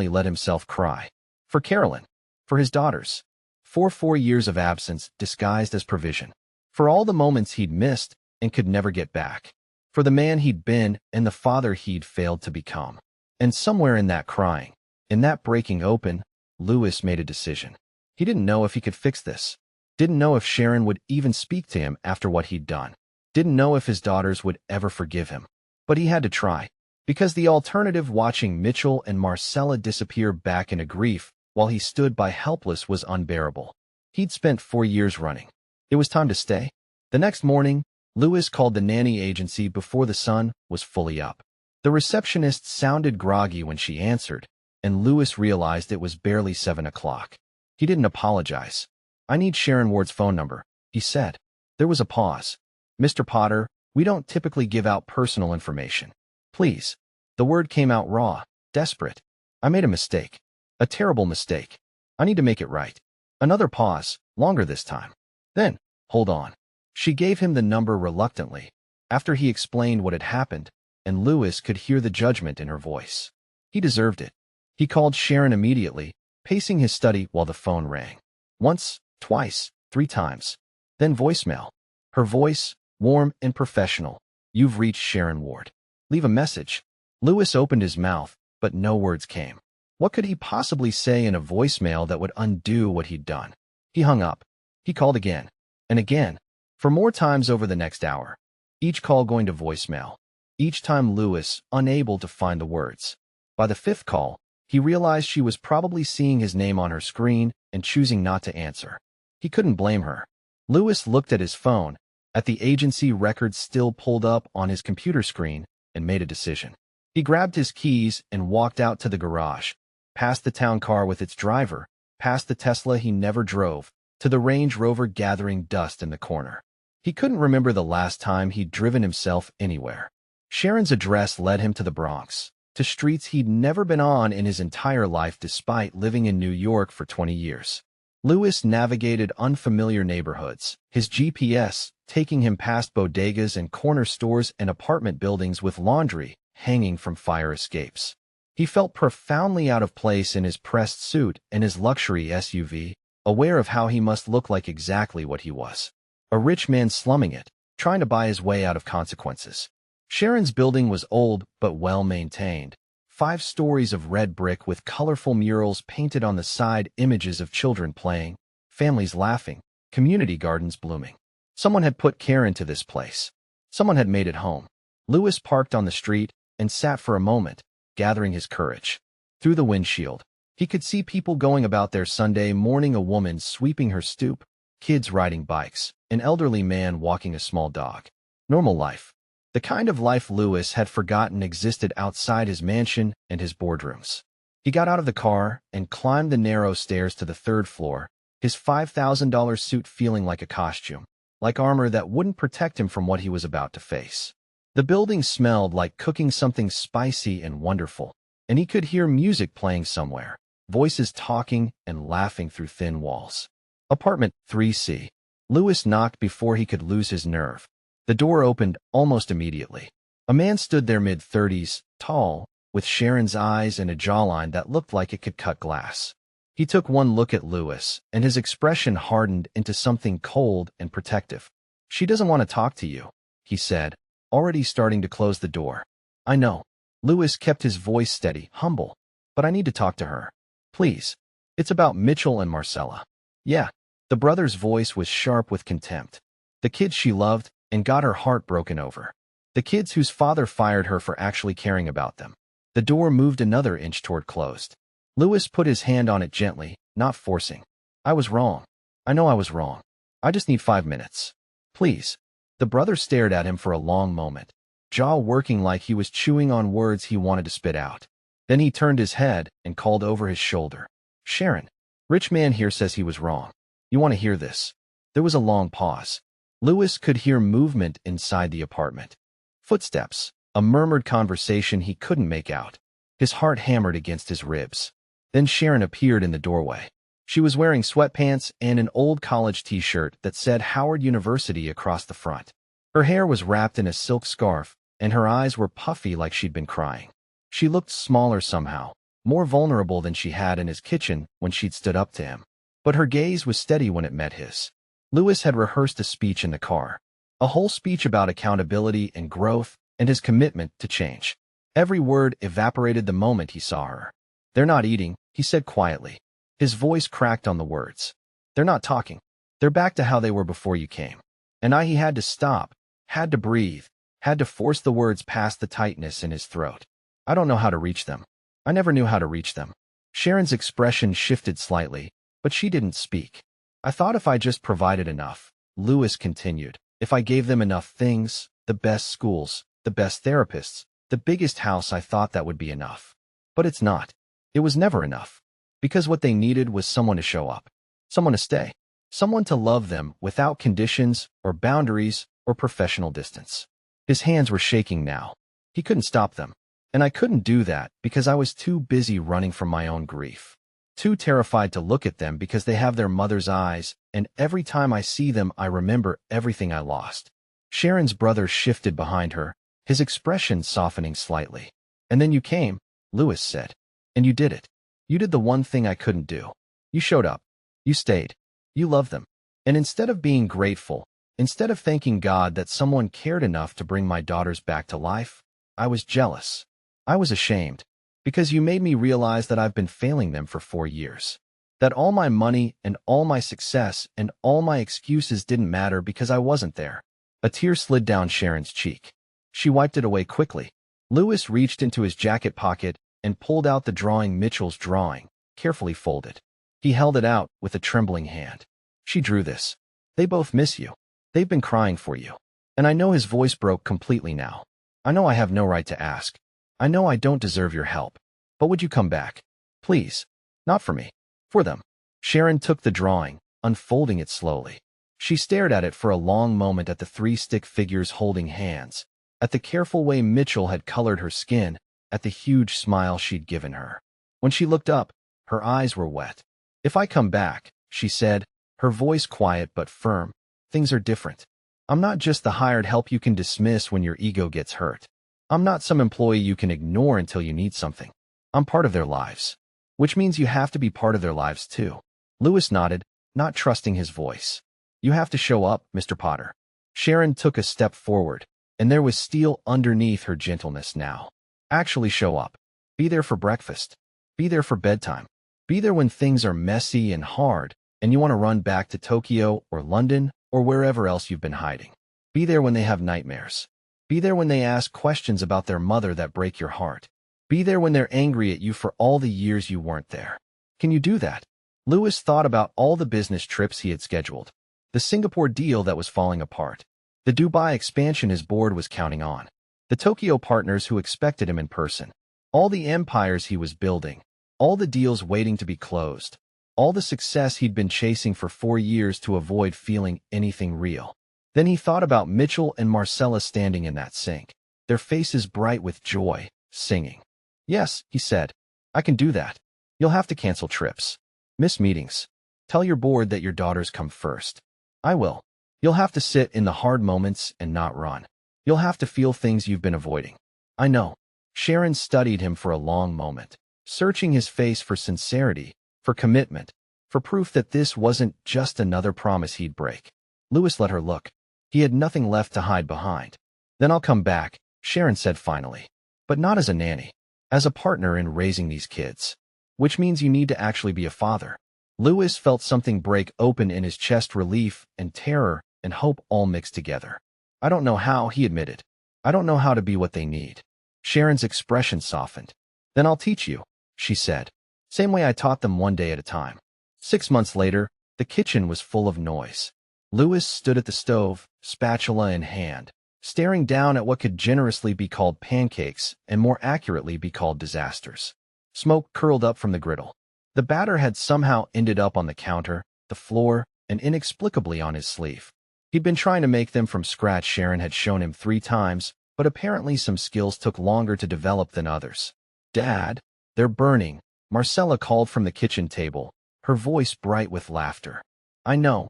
let himself cry. For Carolyn. For his daughters. For 4 years of absence disguised as provision. For all the moments he'd missed and could never get back. For the man he'd been and the father he'd failed to become. And somewhere in that crying, in that breaking open, Louis made a decision. He didn't know if he could fix this. Didn't know if Sharon would even speak to him after what he'd done. Didn't know if his daughters would ever forgive him. But he had to try. Because the alternative, watching Mitchell and Marcella disappear back into grief while he stood by helpless, was unbearable. He'd spent 4 years running. It was time to stay. The next morning, Louis called the nanny agency before the sun was fully up. The receptionist sounded groggy when she answered, and Louis realized it was barely 7 o'clock. He didn't apologize. "I need Sharon Ward's phone number," he said. There was a pause. "Mr. Potter, we don't typically give out personal information. Please." The word came out raw, desperate. "I made a mistake. A terrible mistake. I need to make it right." Another pause, longer this time. Then, "Hold on." She gave him the number reluctantly, after he explained what had happened, and Louis could hear the judgment in her voice. He deserved it. He called Sharon immediately, pacing his study while the phone rang. Once, twice, 3 times. Then voicemail. Her voice, warm and professional. "You've reached Sharon Ward. Leave a message." Louis opened his mouth, but no words came. What could he possibly say in a voicemail that would undo what he'd done? He hung up. He called again, and again, for more times over the next hour, each call going to voicemail. Each time Louis unable to find the words. By the 5th call, he realized she was probably seeing his name on her screen and choosing not to answer. He couldn't blame her. Louis looked at his phone, at the agency records still pulled up on his computer screen, and made a decision. He grabbed his keys and walked out to the garage, past the town car with its driver, past the Tesla he never drove, to the Range Rover gathering dust in the corner. He couldn't remember the last time he'd driven himself anywhere. Sharon's address led him to the Bronx, to streets he'd never been on in his entire life despite living in New York for 20 years. Louis navigated unfamiliar neighborhoods, his GPS taking him past bodegas and corner stores and apartment buildings with laundry hanging from fire escapes. He felt profoundly out of place in his pressed suit and his luxury SUV, aware of how he must look like exactly what he was. A rich man slumming it, trying to buy his way out of consequences. Sharon's building was old but well-maintained. 5 stories of red brick with colorful murals painted on the side, images of children playing, families laughing, community gardens blooming. Someone had put care into this place. Someone had made it home. Louis parked on the street and sat for a moment, gathering his courage. Through the windshield, he could see people going about their Sunday morning, a woman sweeping her stoop, kids riding bikes, an elderly man walking a small dog. Normal life. The kind of life Louis had forgotten existed outside his mansion and his boardrooms. He got out of the car and climbed the narrow stairs to the 3rd floor, his $5,000 suit feeling like a costume, like armor that wouldn't protect him from what he was about to face. The building smelled like cooking something spicy and wonderful, and he could hear music playing somewhere, voices talking and laughing through thin walls. Apartment 3C. Louis knocked before he could lose his nerve. The door opened almost immediately. A man stood there, mid-30s, tall, with Sharon's eyes and a jawline that looked like it could cut glass. He took one look at Louis, and his expression hardened into something cold and protective. "She doesn't want to talk to you," he said, already starting to close the door. "I know." Louis kept his voice steady, humble. "But I need to talk to her. Please. It's about Mitchell and Marcella." "Yeah." The brother's voice was sharp with contempt. "The kids she loved, and got her heart broken over. The kids whose father fired her for actually caring about them. The door moved another inch toward closed. Louis put his hand on it gently, not forcing. I was wrong. I know I was wrong. I just need 5 minutes. Please. The brother stared at him for a long moment, jaw working like he was chewing on words he wanted to spit out. Then he turned his head and called over his shoulder. Sharon, rich man here says he was wrong. You want to hear this? There was a long pause. Louis could hear movement inside the apartment. Footsteps, a murmured conversation he couldn't make out. His heart hammered against his ribs. Then Sharon appeared in the doorway. She was wearing sweatpants and an old college t-shirt that said Howard University across the front. Her hair was wrapped in a silk scarf, and her eyes were puffy like she'd been crying. She looked smaller somehow, more vulnerable than she had in his kitchen when she'd stood up to him. But her gaze was steady when it met his. Louis had rehearsed a speech in the car. A whole speech about accountability and growth and his commitment to change. Every word evaporated the moment he saw her. They're not eating, he said quietly. His voice cracked on the words. They're not talking. They're back to how they were before you came. And he had to stop, had to breathe, had to force the words past the tightness in his throat. I don't know how to reach them. I never knew how to reach them. Sharon's expression shifted slightly, but she didn't speak. I thought if I just provided enough, Louis continued, if I gave them enough things, the best schools, the best therapists, the biggest house, I thought that would be enough. But it's not. It was never enough. Because what they needed was someone to show up, someone to stay, someone to love them without conditions or boundaries or professional distance. His hands were shaking now. He couldn't stop them. And I couldn't do that because I was too busy running from my own grief. Too terrified to look at them because they have their mother's eyes, and every time I see them I remember everything I lost. Sharon's brother shifted behind her, his expression softening slightly. And then you came, Louis said. And you did it. You did the one thing I couldn't do. You showed up. You stayed. You loved them. And instead of being grateful, instead of thanking God that someone cared enough to bring my daughters back to life, I was jealous. I was ashamed. Because you made me realize that I've been failing them for 4 years. That all my money and all my success and all my excuses didn't matter because I wasn't there. A tear slid down Sharon's cheek. She wiped it away quickly. Louis reached into his jacket pocket and pulled out the drawing, Mitchell's drawing, carefully folded. He held it out with a trembling hand. She drew this. They both miss you. They've been crying for you. And I know his voice broke completely now. I know I have no right to ask. I know I don't deserve your help. But would you come back? Please. Not for me. For them. Sharon took the drawing, unfolding it slowly. She stared at it for a long moment, at the 3 stick figures holding hands, at the careful way Mitchell had colored her skin, at the huge smile she'd given her. When she looked up, her eyes were wet. If I come back, she said, her voice quiet but firm, things are different. I'm not just the hired help you can dismiss when your ego gets hurt. I'm not some employee you can ignore until you need something. I'm part of their lives. Which means you have to be part of their lives too. Louis nodded, not trusting his voice. You have to show up, Mr. Potter. Sharon took a step forward, and there was steel underneath her gentleness now. Actually show up. Be there for breakfast. Be there for bedtime. Be there when things are messy and hard, and you want to run back to Tokyo or London or wherever else you've been hiding. Be there when they have nightmares. Be there when they ask questions about their mother that break your heart. Be there when they're angry at you for all the years you weren't there. Can you do that? Louis thought about all the business trips he had scheduled. The Singapore deal that was falling apart. The Dubai expansion his board was counting on. The Tokyo partners who expected him in person. All the empires he was building. All the deals waiting to be closed. All the success he'd been chasing for 4 years to avoid feeling anything real. Then he thought about Mitchell and Marcella standing in that sink, their faces bright with joy, singing. Yes, he said. I can do that. You'll have to cancel trips. Miss meetings. Tell your board that your daughters come first. I will. You'll have to sit in the hard moments and not run. You'll have to feel things you've been avoiding. I know. Sharon studied him for a long moment, searching his face for sincerity, for commitment, for proof that this wasn't just another promise he'd break. Louis let her look. He had nothing left to hide behind. Then I'll come back, Sharon said finally. But not as a nanny. As a partner in raising these kids. Which means you need to actually be a father. Louis felt something break open in his chest, relief and terror and hope all mixed together. I don't know how, he admitted. I don't know how to be what they need. Sharon's expression softened. Then I'll teach you, she said. Same way I taught them, one day at a time. 6 months later, the kitchen was full of noise. Louis stood at the stove, spatula in hand, staring down at what could generously be called pancakes and more accurately be called disasters. Smoke curled up from the griddle. The batter had somehow ended up on the counter, the floor, and inexplicably on his sleeve. He'd been trying to make them from scratch. Sharon had shown him 3 times, but apparently some skills took longer to develop than others. Dad, they're burning, Marcella called from the kitchen table, her voice bright with laughter. I know.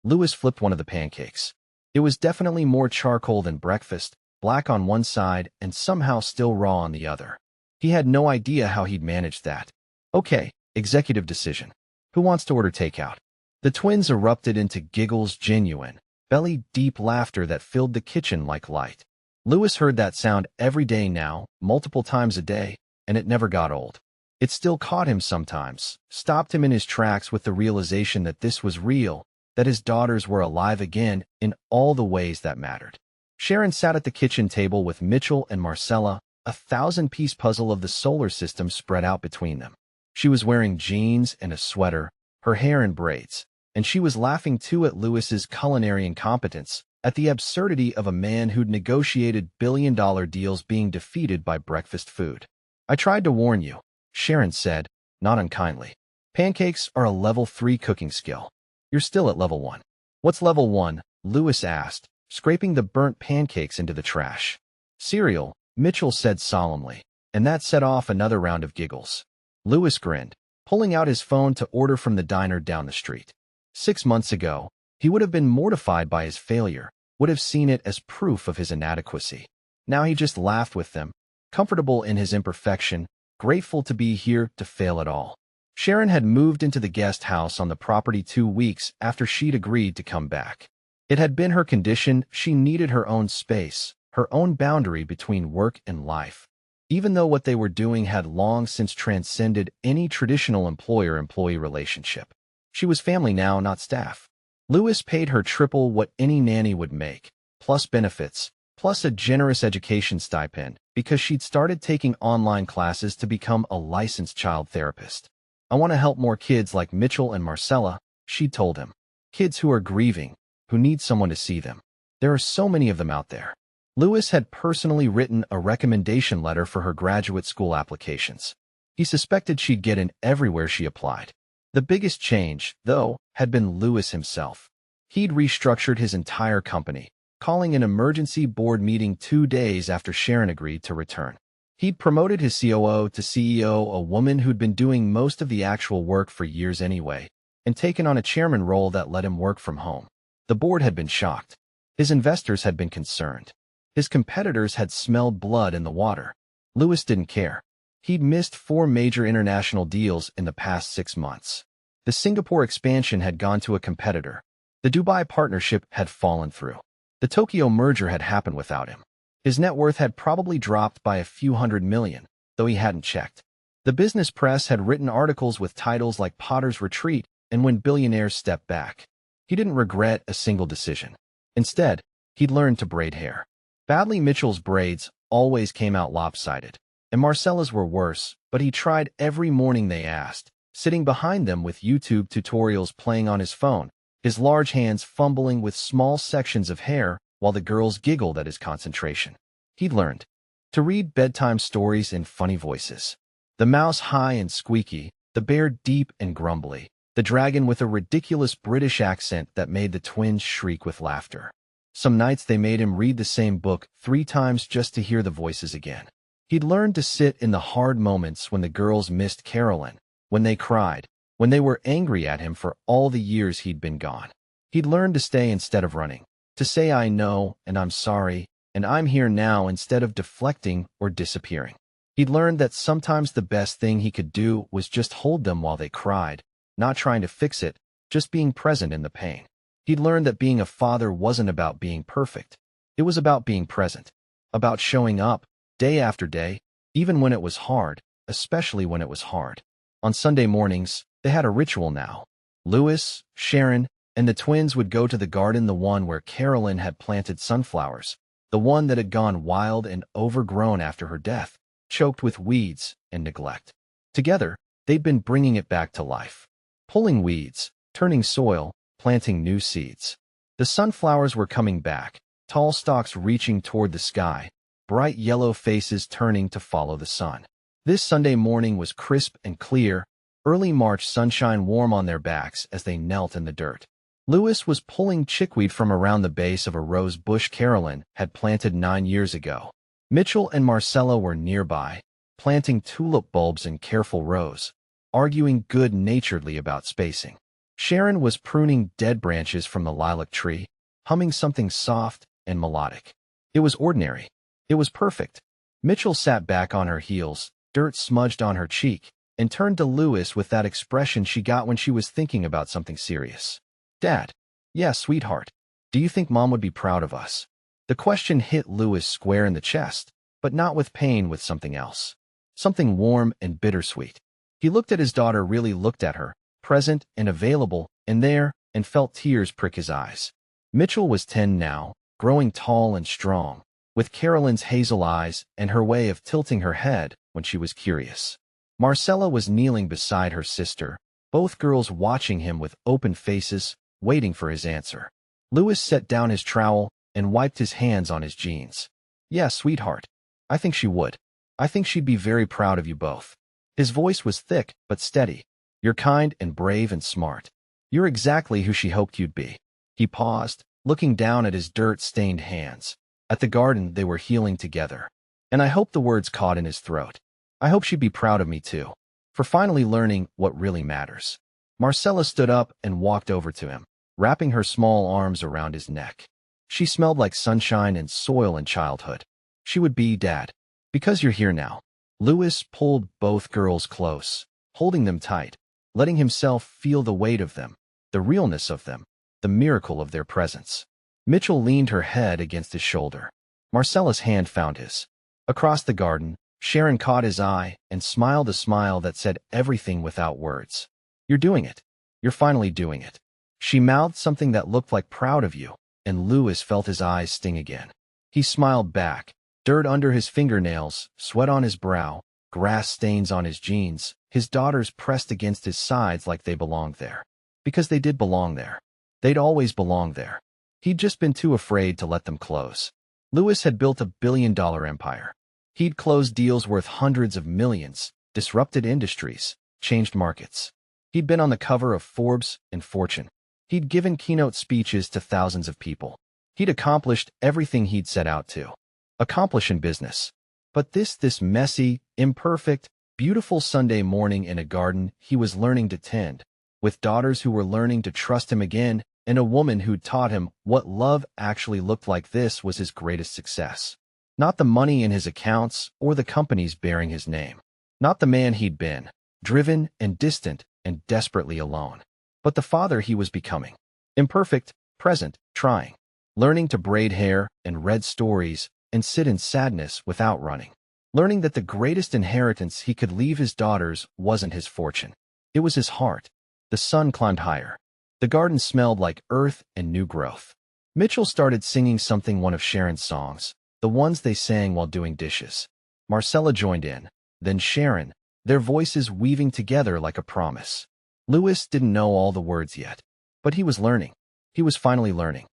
Louis flipped one of the pancakes. It was definitely more charcoal than breakfast, black on one side and somehow still raw on the other. He had no idea how he'd managed that. Okay, executive decision. Who wants to order takeout? The twins erupted into giggles, genuine, belly-deep laughter that filled the kitchen like light. Louis heard that sound every day now, multiple times a day, and it never got old. It still caught him sometimes, stopped him in his tracks with the realization that this was real, that his daughters were alive again in all the ways that mattered. Sharon sat at the kitchen table with Mitchell and Marcella, a 1,000-piece puzzle of the solar system spread out between them. She was wearing jeans and a sweater, her hair in braids, and she was laughing too at Louis's culinary incompetence, at the absurdity of a man who'd negotiated billion-dollar deals being defeated by breakfast food. I tried to warn you, Sharon said, not unkindly. Pancakes are a level 3 cooking skill. You're still at level 1. What's level 1? Louis asked, scraping the burnt pancakes into the trash. Cereal, Mitchell said solemnly, and that set off another round of giggles. Louis grinned, pulling out his phone to order from the diner down the street. 6 months ago, he would have been mortified by his failure, would have seen it as proof of his inadequacy. Now he just laughed with them, comfortable in his imperfection, grateful to be here to fail at all. Sharon had moved into the guest house on the property 2 weeks after she'd agreed to come back. It had been her condition. She needed her own space, her own boundary between work and life. Even though what they were doing had long since transcended any traditional employer-employee relationship. She was family now, not staff. Louis paid her triple what any nanny would make, plus benefits, plus a generous education stipend, because she'd started taking online classes to become a licensed child therapist. I want to help more kids like Mitchell and Marcella, she told him. Kids who are grieving, who need someone to see them. There are so many of them out there. Louis had personally written a recommendation letter for her graduate school applications. He suspected she'd get in everywhere she applied. The biggest change, though, had been Louis himself. He'd restructured his entire company, calling an emergency board meeting 2 days after Sharon agreed to return. He'd promoted his COO to CEO, a woman who'd been doing most of the actual work for years anyway, and taken on a chairman role that let him work from home. The board had been shocked. His investors had been concerned. His competitors had smelled blood in the water. Louis didn't care. He'd missed 4 major international deals in the past 6 months. The Singapore expansion had gone to a competitor. The Dubai partnership had fallen through. The Tokyo merger had happened without him. His net worth had probably dropped by a few $100 million, though he hadn't checked. The business press had written articles with titles like Potter's Retreat and When Billionaires Step Back. He didn't regret a single decision. Instead, he'd learned to braid hair. Badly, Mitchell's braids always came out lopsided, and Marcella's were worse, but he tried every morning they asked, sitting behind them with YouTube tutorials playing on his phone, his large hands fumbling with small sections of hair while the girls giggled at his concentration. He'd learned to read bedtime stories in funny voices. The mouse high and squeaky, the bear deep and grumbly, the dragon with a ridiculous British accent that made the twins shriek with laughter. Some nights they made him read the same book 3 times just to hear the voices again. He'd learned to sit in the hard moments when the girls missed Carolyn, when they cried, when they were angry at him for all the years he'd been gone. He'd learned to stay instead of running, to say I know and I'm sorry and I'm here now instead of deflecting or disappearing. He'd learned that sometimes the best thing he could do was just hold them while they cried, not trying to fix it, just being present in the pain. He'd learned that being a father wasn't about being perfect. It was about being present, about showing up, day after day, even when it was hard, especially when it was hard. On Sunday mornings, they had a ritual now. Louis, Sharon, and the twins would go to the garden, the one where Carolyn had planted sunflowers, the one that had gone wild and overgrown after her death, choked with weeds and neglect. Together, they'd been bringing it back to life, pulling weeds, turning soil, planting new seeds. The sunflowers were coming back, tall stalks reaching toward the sky, bright yellow faces turning to follow the sun. This Sunday morning was crisp and clear, early March sunshine warm on their backs as they knelt in the dirt. Louis was pulling chickweed from around the base of a rose bush Carolyn had planted 9 years ago. Mitchell and Marcella were nearby, planting tulip bulbs in careful rows, arguing good-naturedly about spacing. Sharon was pruning dead branches from the lilac tree, humming something soft and melodic. It was ordinary. It was perfect. Mitchell sat back on her heels, dirt smudged on her cheek, and turned to Louis with that expression she got when she was thinking about something serious. "Dad." "Yeah, sweetheart. Do you think Mom would be proud of us?" The question hit Louis square in the chest, but not with pain, with something else. Something warm and bittersweet. He looked at his daughter, really looked at her, present and available, and there, and felt tears prick his eyes. Mitchell was 10 now, growing tall and strong, with Carolyn's hazel eyes and her way of tilting her head when she was curious. Marcella was kneeling beside her sister, both girls watching him with open faces, waiting for his answer. Louis set down his trowel and wiped his hands on his jeans. "Yeah, sweetheart. I think she would. I think she'd be very proud of you both." His voice was thick but steady. "You're kind and brave and smart. You're exactly who she hoped you'd be." He paused, looking down at his dirt-stained hands. At the garden they were healing together. And I hope the words caught in his throat. I hope she'd be proud of me too, for finally learning what really matters. Marcella stood up and walked over to him, wrapping her small arms around his neck. She smelled like sunshine and soil and childhood. She would be, "Dad, because you're here now." Louis pulled both girls close, holding them tight, letting himself feel the weight of them, the realness of them, the miracle of their presence. Mitchell leaned her head against his shoulder. Marcella's hand found his. Across the garden, Sharon caught his eye and smiled a smile that said everything without words. "You're doing it. You're finally doing it." She mouthed something that looked like "proud of you," and Louis felt his eyes sting again. He smiled back, dirt under his fingernails, sweat on his brow, grass stains on his jeans, his daughters pressed against his sides like they belonged there. Because they did belong there. They'd always belonged there. He'd just been too afraid to let them close. Louis had built a billion-dollar empire. He'd closed deals worth hundreds of millions, disrupted industries, changed markets. He'd been on the cover of Forbes and Fortune. He'd given keynote speeches to thousands of people. He'd accomplished everything he'd set out to accomplish in business. But this messy, imperfect, beautiful Sunday morning in a garden he was learning to tend, with daughters who were learning to trust him again, and a woman who'd taught him what love actually looked like. This was his greatest success. Not the money in his accounts or the companies bearing his name. Not the man he'd been, driven and distant and desperately alone. But the father he was becoming. Imperfect, present, trying. Learning to braid hair and read stories and sit in sadness without running. Learning that the greatest inheritance he could leave his daughters wasn't his fortune. It was his heart. The sun climbed higher. The garden smelled like earth and new growth. Mitchell started singing something, one of Sharon's songs, the ones they sang while doing dishes. Marcella joined in, then Sharon, their voices weaving together like a promise. Louis didn't know all the words yet, but he was learning. He was finally learning.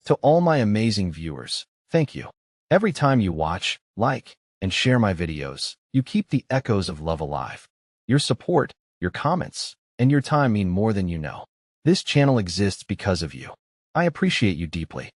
To all my amazing viewers, thank you. Every time you watch, like, and share my videos, you keep the echoes of love alive. Your support, your comments, and your time mean more than you know. This channel exists because of you. I appreciate you deeply.